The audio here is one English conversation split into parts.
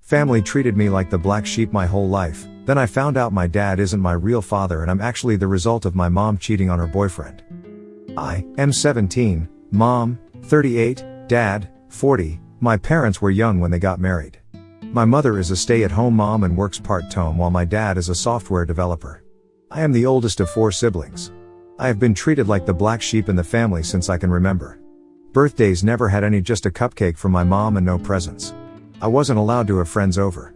Family treated me like the black sheep my whole life, then I found out my dad isn't my real father and I'm actually the result of my mom cheating on her boyfriend. I am 17, mom, 38, dad, 40, my parents were young when they got married. My mother is a stay-at-home mom and works part-time while my dad is a software developer. I am the oldest of 4 siblings. I have been treated like the black sheep in the family since I can remember. Birthdays never had any, just a cupcake from my mom and no presents. I wasn't allowed to have friends over.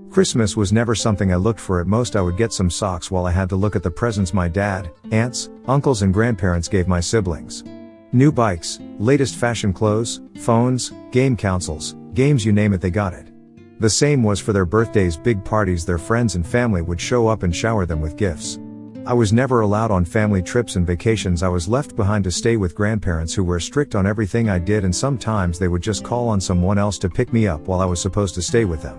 Christmas was never something I looked for. At most I would get some socks while I had to look at the presents my dad, aunts, uncles and grandparents gave my siblings. New bikes, latest fashion clothes, phones, game consoles, games, you name it, they got it. The same was for their birthdays, big parties. Their friends and family would show up and shower them with gifts. I was never allowed on family trips and vacations. I was left behind to stay with grandparents who were strict on everything I did, and sometimes they would just call on someone else to pick me up while I was supposed to stay with them.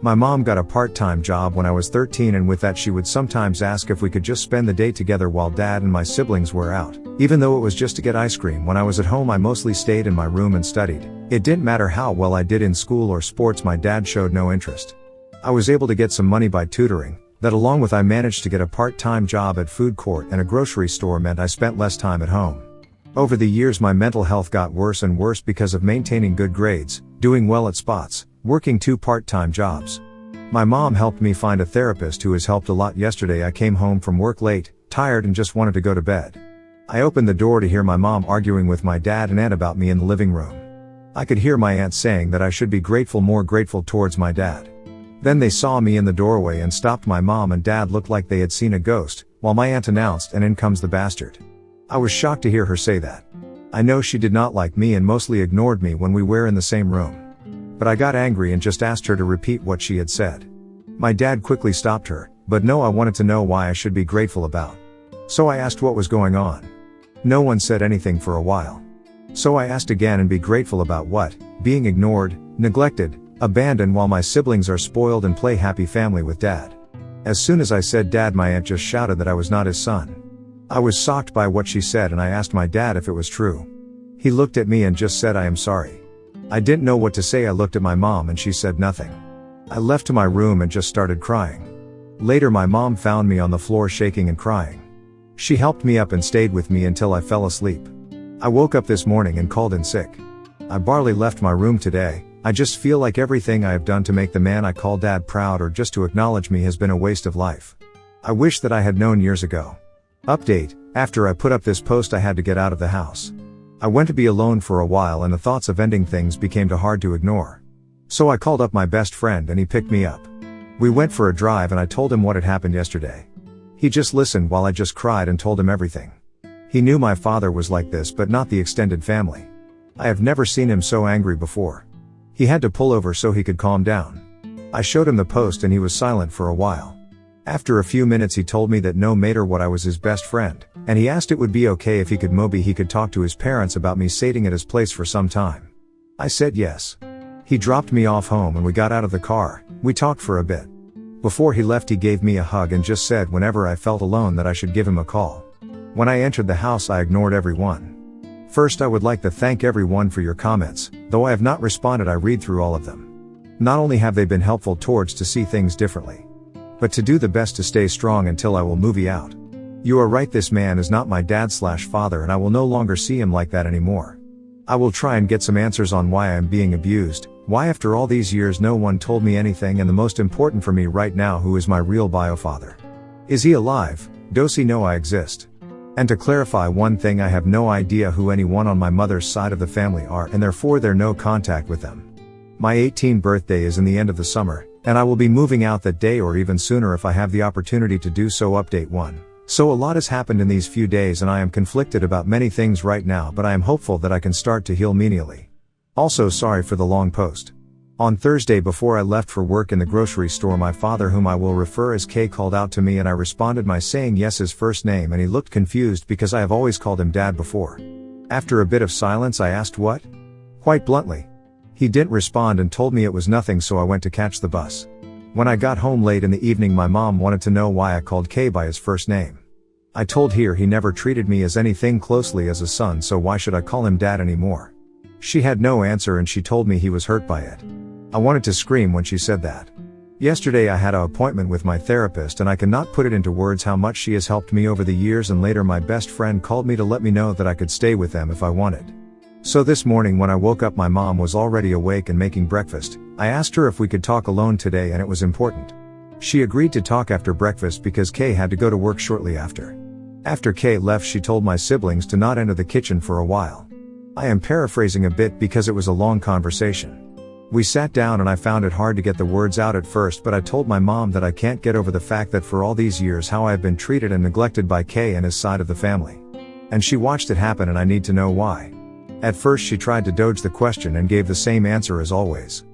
My mom got a part-time job when I was 13, and with that she would sometimes ask if we could just spend the day together while dad and my siblings were out. Even though it was just to get ice cream, when I was at home I mostly stayed in my room and studied. It didn't matter how well I did in school or sports, my dad showed no interest. I was able to get some money by tutoring. That, along with I managed to get a part-time job at food court and a grocery store, meant I spent less time at home. Over the years my mental health got worse and worse because of maintaining good grades, doing well at spots, working 2 part-time jobs. My mom helped me find a therapist who has helped a lot. Yesterday I came home from work late, tired and just wanted to go to bed. I opened the door to hear my mom arguing with my dad and aunt about me in the living room. I could hear my aunt saying that I should be grateful, more grateful towards my dad. Then they saw me in the doorway and stopped. My mom and dad looked like they had seen a ghost, while my aunt announced, "And in comes the bastard." I was shocked to hear her say that. I know she did not like me and mostly ignored me when we were in the same room. But I got angry and just asked her to repeat what she had said. My dad quickly stopped her, but no, I wanted to know why I should be grateful about. So I asked what was going on. No one said anything for a while. So I asked again, and be grateful about what? Being ignored, neglected, abandoned while my siblings are spoiled and play happy family with dad. As soon as I said dad, my aunt just shouted that I was not his son. I was shocked by what she said and I asked my dad if it was true. He looked at me and just said, "I am sorry." I didn't know what to say. I looked at my mom and she said nothing. I left to my room and just started crying. Later my mom found me on the floor shaking and crying. She helped me up and stayed with me until I fell asleep. I woke up this morning and called in sick. I barely left my room today. I just feel like everything I have done to make the man I call dad proud or just to acknowledge me has been a waste of life. I wish that I had known years ago. Update: after I put up this post I had to get out of the house. I went to be alone for a while and the thoughts of ending things became too hard to ignore. So I called up my best friend and he picked me up. We went for a drive and I told him what had happened yesterday. He just listened while I just cried and told him everything. He knew my father was like this, but not the extended family. I have never seen him so angry before. He had to pull over so he could calm down. I showed him the post and he was silent for a while. After a few minutes he told me that no matter what I was his best friend, and he asked it would be okay if he could maybe he could talk to his parents about me staying at his place for some time. I said yes. He dropped me off home and we got out of the car. We talked for a bit. Before he left he gave me a hug and just said whenever I felt alone that I should give him a call. When I entered the house I ignored everyone. First, I would like to thank everyone for your comments. Though I have not responded, I read through all of them. Not only have they been helpful towards to see things differently, but to do the best to stay strong until I will movie out. You are right, this man is not my dad/father and I will no longer see him like that anymore. I will try and get some answers on why I am being abused, why after all these years no one told me anything, and the most important for me right now, who is my real bio-father. Is he alive? Does he know I exist? And to clarify one thing, I have no idea who anyone on my mother's side of the family are, and therefore there's no contact with them. My 18th birthday is in the end of the summer, and I will be moving out that day or even sooner if I have the opportunity to do so. Update 1. So a lot has happened in these few days and I am conflicted about many things right now, but I am hopeful that I can start to heal immediately. Also, sorry for the long post. On Thursday before I left for work in the grocery store, my father, whom I will refer as K, called out to me and I responded by saying yes, his first name, and he looked confused because I have always called him dad before. After a bit of silence I asked what? Quite bluntly. He didn't respond and told me it was nothing, so I went to catch the bus. When I got home late in the evening my mom wanted to know why I called K by his first name. I told her he never treated me as anything closely as a son, so why should I call him dad anymore? She had no answer and she told me he was hurt by it. I wanted to scream when she said that. Yesterday I had an appointment with my therapist and I cannot put it into words how much she has helped me over the years, and later my best friend called me to let me know that I could stay with them if I wanted. So this morning when I woke up my mom was already awake and making breakfast. I asked her if we could talk alone today and it was important. She agreed to talk after breakfast because Kay had to go to work shortly after. After Kay left she told my siblings to not enter the kitchen for a while. I am paraphrasing a bit because it was a long conversation. We sat down and I found it hard to get the words out at first, but I told my mom that I can't get over the fact that for all these years how I have been treated and neglected by Kay and his side of the family. And she watched it happen and I need to know why. At first she tried to dodge the question and gave the same answer as always.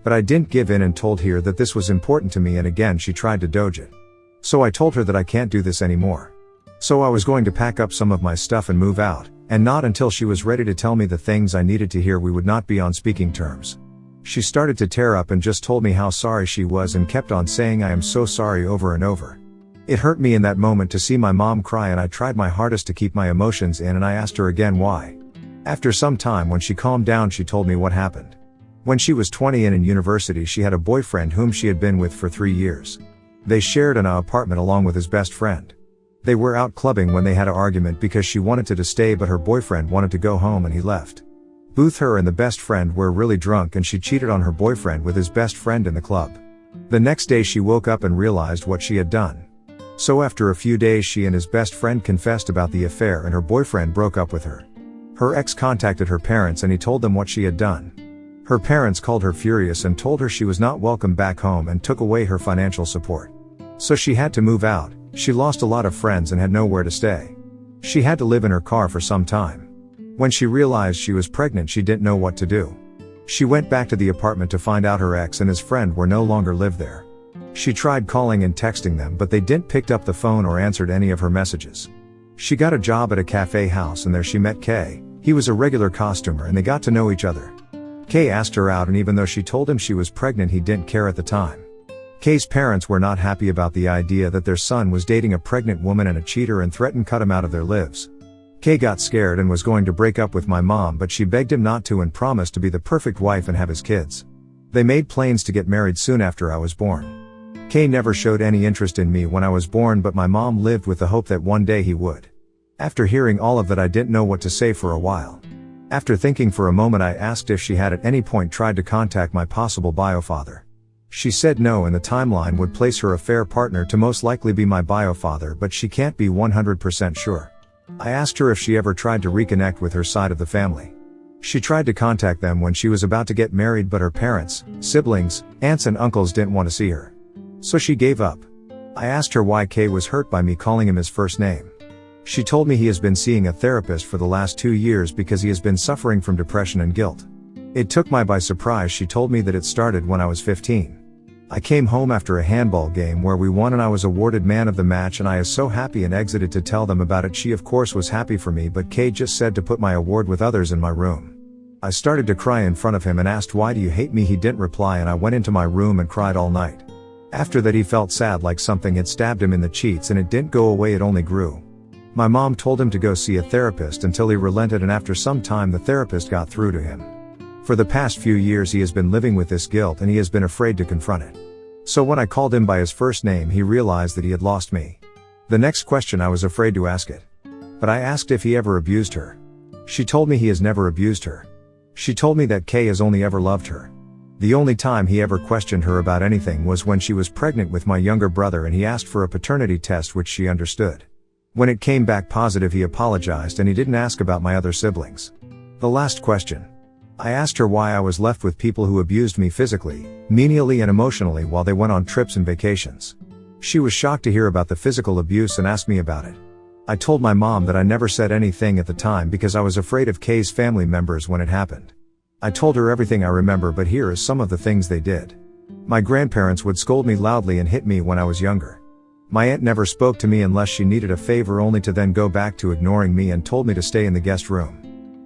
But I didn't give in and told her that this was important to me, and again she tried to dodge it. So I told her that I can't do this anymore. So I was going to pack up some of my stuff and move out, and not until she was ready to tell me the things I needed to hear we would not be on speaking terms. She started to tear up and just told me how sorry she was and kept on saying I am so sorry over and over. It hurt me in that moment to see my mom cry, and I tried my hardest to keep my emotions in, and I asked her again why. After some time when she calmed down she told me what happened. When she was 20 and in university she had a boyfriend whom she had been with for 3 years. They shared an apartment along with his best friend. They were out clubbing when they had an argument because she wanted to stay but her boyfriend wanted to go home and he left. Both her and the best friend were really drunk and she cheated on her boyfriend with his best friend in the club. The next day she woke up and realized what she had done. So after a few days she and his best friend confessed about the affair and her boyfriend broke up with her. Her ex contacted her parents and he told them what she had done. Her parents called her furious and told her she was not welcome back home and took away her financial support. So she had to move out. She lost a lot of friends and had nowhere to stay. She had to live in her car for some time. When she realized she was pregnant she didn't know what to do. She went back to the apartment to find out her ex and his friend were no longer lived there. She tried calling and texting them but they didn't pick up the phone or answered any of her messages. She got a job at a cafe house and there she met Kay. He was a regular costumer and they got to know each other. Kay asked her out and even though she told him she was pregnant he didn't care at the time. Kay's parents were not happy about the idea that their son was dating a pregnant woman and a cheater and threatened cut him out of their lives. Kay got scared and was going to break up with my mom but she begged him not to and promised to be the perfect wife and have his kids. They made plans to get married soon after I was born. Kay never showed any interest in me when I was born but my mom lived with the hope that one day he would. After hearing all of that I didn't know what to say for a while. After thinking for a moment I asked if she had at any point tried to contact my possible biofather. She said no and the timeline would place her affair partner to most likely be my biofather but she can't be 100% sure. I asked her if she ever tried to reconnect with her side of the family. She tried to contact them when she was about to get married but her parents, siblings, aunts and uncles didn't want to see her. So she gave up. I asked her why Kay was hurt by me calling him his first name. She told me he has been seeing a therapist for the last 2 years because he has been suffering from depression and guilt. It took me by surprise. She told me that it started when I was 15. I came home after a handball game where we won and I was awarded man of the match and I was so happy and exited to tell them about it. She of course was happy for me but Kay just said to put my award with others in my room. I started to cry in front of him and asked why do you hate me. He didn't reply and I went into my room and cried all night. After that he felt sad like something had stabbed him in the cheeks and it didn't go away, it only grew. My mom told him to go see a therapist until he relented and after some time the therapist got through to him. For the past few years he has been living with this guilt and he has been afraid to confront it. So when I called him by his first name he realized that he had lost me. The next question I was afraid to ask it. But I asked if he ever abused her. She told me he has never abused her. She told me that Kay has only ever loved her. The only time he ever questioned her about anything was when she was pregnant with my younger brother and he asked for a paternity test which she understood. When it came back positive he apologized and he didn't ask about my other siblings. The last question. I asked her why I was left with people who abused me physically, menially and emotionally while they went on trips and vacations. She was shocked to hear about the physical abuse and asked me about it. I told my mom that I never said anything at the time because I was afraid of Kay's family members when it happened. I told her everything I remember but here is some of the things they did. My grandparents would scold me loudly and hit me when I was younger. My aunt never spoke to me unless she needed a favor only to then go back to ignoring me and told me to stay in the guest room.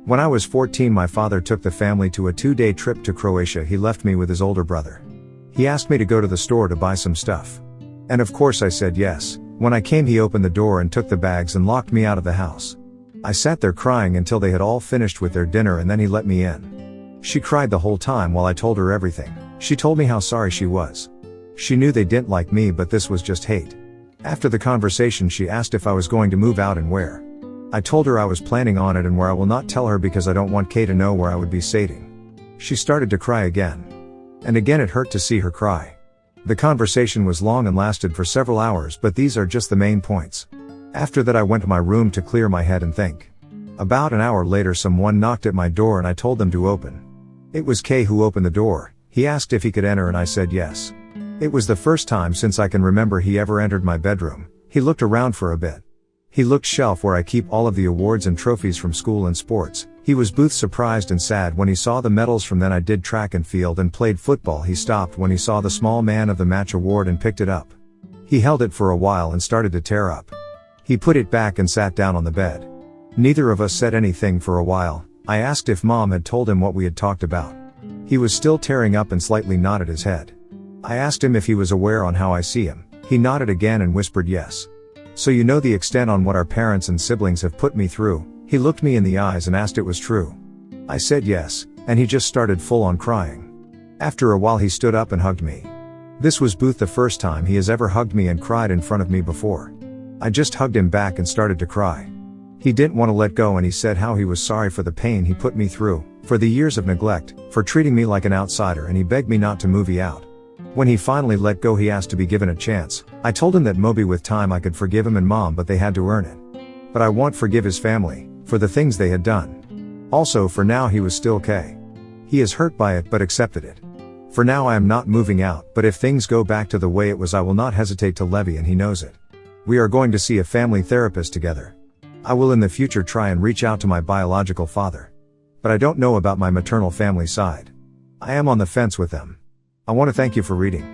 When I was 14 my father took the family to a 2-day trip to Croatia. He left me with his older brother. He asked me to go to the store to buy some stuff. And of course I said yes. When I came he opened the door and took the bags and locked me out of the house. I sat there crying until they had all finished with their dinner and then he let me in. She cried the whole time while I told her everything. She told me how sorry she was. She knew they didn't like me, but this was just hate. After the conversation, she asked if I was going to move out and where. I told her I was planning on it and where I will not tell her because I don't want Kay to know where I would be staying. She started to cry again. And again it hurt to see her cry. The conversation was long and lasted for several hours, but these are just the main points. After that I went to my room to clear my head and think. About an hour later someone knocked at my door and I told them to open. It was Kay who opened the door. He asked if he could enter and I said yes. It was the first time since I can remember he ever entered my bedroom. He looked around for a bit. He looked shelf where I keep all of the awards and trophies from school and sports. He was both surprised and sad when he saw the medals from then I did track and field and played football. He stopped when he saw the small man of the match award and picked it up. He held it for a while and started to tear up. He put it back and sat down on the bed. Neither of us said anything for a while. I asked if Mom had told him what we had talked about. He was still tearing up and slightly nodded his head. I asked him if he was aware on how I see him. He nodded again and whispered yes. So you know the extent on what our parents and siblings have put me through. He looked me in the eyes and asked it was true. I said yes, and he just started full on crying. After a while he stood up and hugged me. This was Booth the first time he has ever hugged me and cried in front of me before. I just hugged him back and started to cry. He didn't want to let go and he said how he was sorry for the pain he put me through, for the years of neglect, for treating me like an outsider, and he begged me not to movie out. When he finally let go he asked to be given a chance. I told him that maybe with time I could forgive him and Mom, but they had to earn it. But I won't forgive his family, for the things they had done. Also for now he was still Kay. He is hurt by it but accepted it. For now I am not moving out, but if things go back to the way it was I will not hesitate to levy, and he knows it. We are going to see a family therapist together. I will in the future try and reach out to my biological father. But I don't know about my maternal family side. I am on the fence with them. I want to thank you for reading.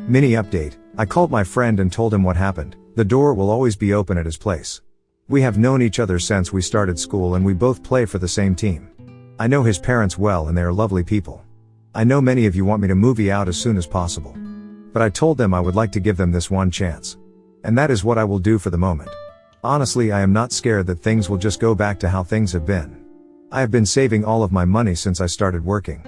Mini update. I called my friend and told him what happened. The door will always be open at his place. We have known each other since we started school and we both play for the same team. I know his parents well and they are lovely people. I know many of you want me to movie out as soon as possible. But I told them I would like to give them this one chance. And that is what I will do for the moment. Honestly, I am not scared that things will just go back to how things have been. I have been saving all of my money since I started working.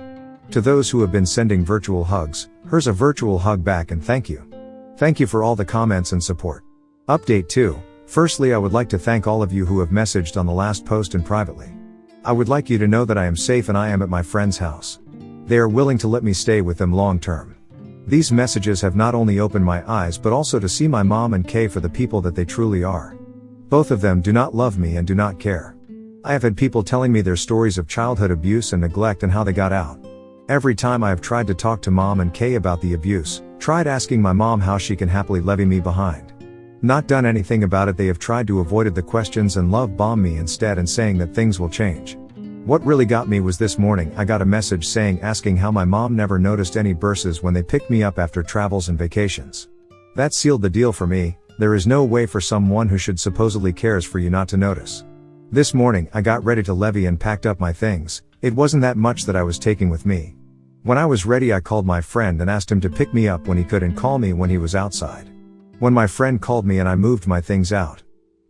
To those who have been sending virtual hugs, here's a virtual hug back and thank you. Thank you for all the comments and support. Update 2. Firstly, I would like to thank all of you who have messaged on the last post and privately. I would like you to know that I am safe and I am at my friend's house. They are willing to let me stay with them long term. These messages have not only opened my eyes but also to see my mom and Kay for the people that they truly are. Both of them do not love me and do not care. I have had people telling me their stories of childhood abuse and neglect and how they got out. Every time I have tried to talk to Mom and Kay about the abuse, tried asking my mom how she can happily levy me behind. Not done anything about it. They have tried to avoid the questions and love bomb me instead and saying that things will change. What really got me was this morning I got a message asking how my mom never noticed any bursts when they picked me up after travels and vacations. That sealed the deal for me. There is no way for someone who should supposedly cares for you not to notice. This morning I got ready to levy and packed up my things. It wasn't that much that I was taking with me. When I was ready I called my friend and asked him to pick me up when he could and call me when he was outside. When my friend called me and I moved my things out.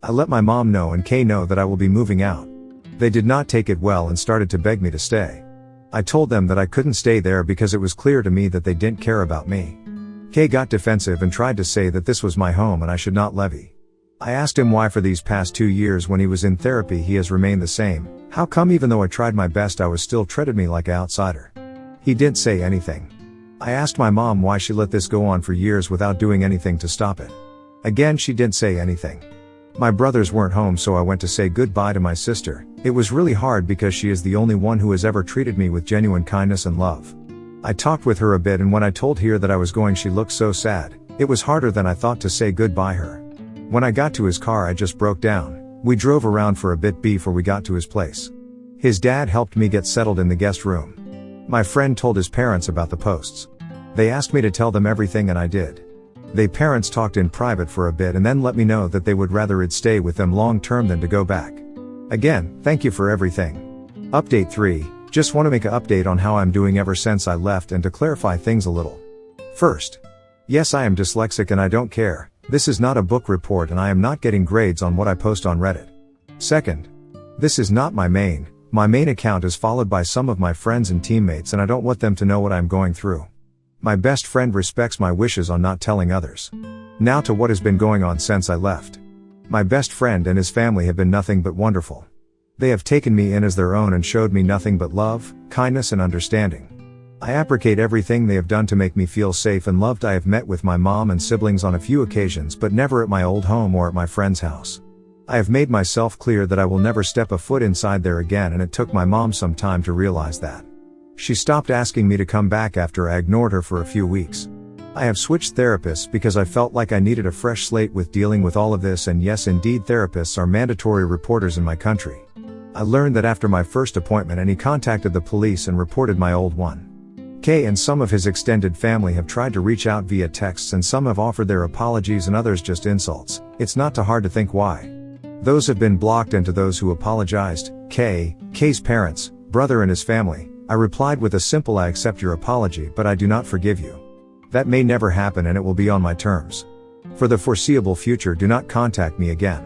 I let my mom know and Kay know that I will be moving out. They did not take it well and started to beg me to stay. I told them that I couldn't stay there because it was clear to me that they didn't care about me. Kay got defensive and tried to say that this was my home and I should not levy. I asked him why for these past 2 years when he was in therapy he has remained the same. How come even though I tried my best I was still treated me like an outsider? He didn't say anything. I asked my mom why she let this go on for years without doing anything to stop it. Again she didn't say anything. My brothers weren't home so I went to say goodbye to my sister. It was really hard because she is the only one who has ever treated me with genuine kindness and love. I talked with her a bit and when I told her that I was going she looked so sad. It was harder than I thought to say goodbye her. When I got to his car I just broke down. We drove around for a bit before we got to his place. His dad helped me get settled in the guest room. My friend told his parents about the posts. They asked me to tell them everything and I did. They parents talked in private for a bit and then let me know that they would rather it stay with them long term than to go back. Again, thank you for everything. Update 3, just want to make an update on how I'm doing ever since I left and to clarify things a little. First, yes I am dyslexic and I don't care. This is not a book report and I am not getting grades on what I post on Reddit. Second, this is not my main account is followed by some of my friends and teammates and I don't want them to know what I'm going through. My best friend respects my wishes on not telling others. Now to what has been going on since I left. My best friend and his family have been nothing but wonderful. They have taken me in as their own and showed me nothing but love, kindness and understanding. I appreciate everything they have done to make me feel safe and loved. I have met with my mom and siblings on a few occasions, but never at my old home or at my friend's house. I have made myself clear that I will never step a foot inside there again, and it took my mom some time to realize that. She stopped asking me to come back after I ignored her for a few weeks. I have switched therapists because I felt like I needed a fresh slate with dealing with all of this, and yes indeed, therapists are mandatory reporters in my country. I learned that after my first appointment, and he contacted the police and reported my old one. Kay and some of his extended family have tried to reach out via texts, and some have offered their apologies and others just insults. It's not too hard to think why. Those have been blocked, and to those who apologized, Kay's parents, brother and his family, I replied with a simple "I accept your apology, but I do not forgive you. That may never happen, and it will be on my terms. For the foreseeable future, do not contact me again.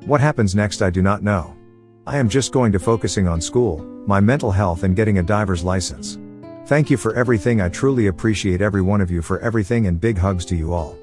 What happens next I do not know. I am just going to focusing on school, my mental health and getting a diver's license. Thank you for everything. I truly appreciate every one of you for everything, and big hugs to you all."